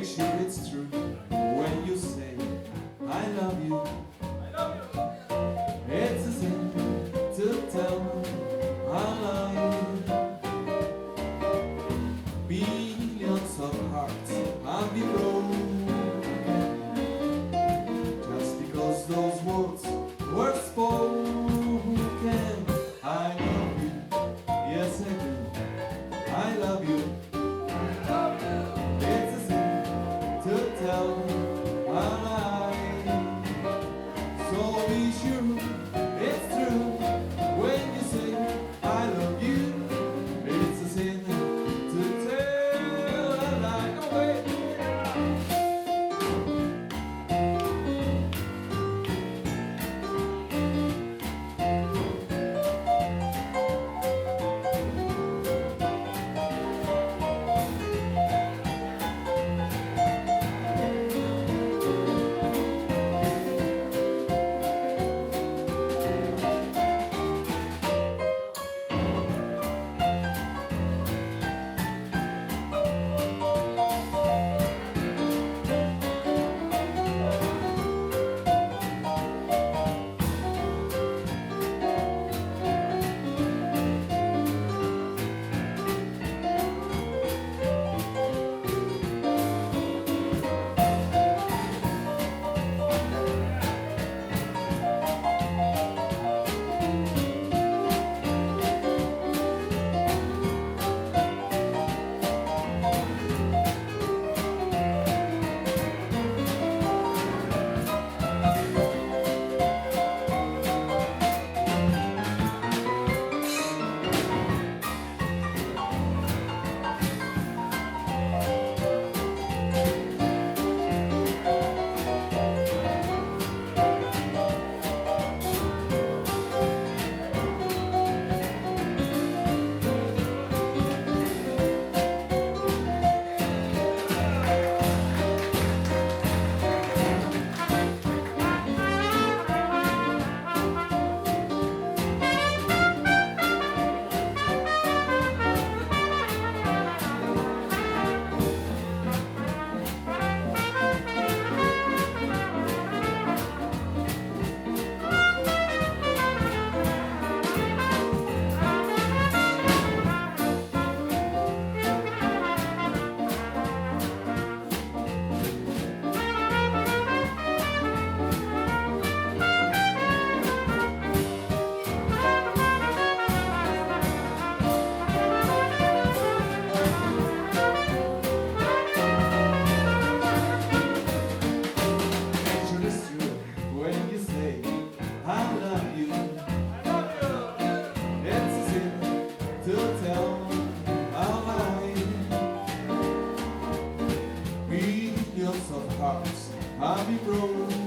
make sure it's true when you say I love you. It's a sin to tell I love you. Millions of hearts have been broken just because those words were spoken. I love you, yes I do. I love you. It's a sin to tell a lie. So be sure it's true when you say I love you. It's a sin to tell a lie. No way. I'll be broke.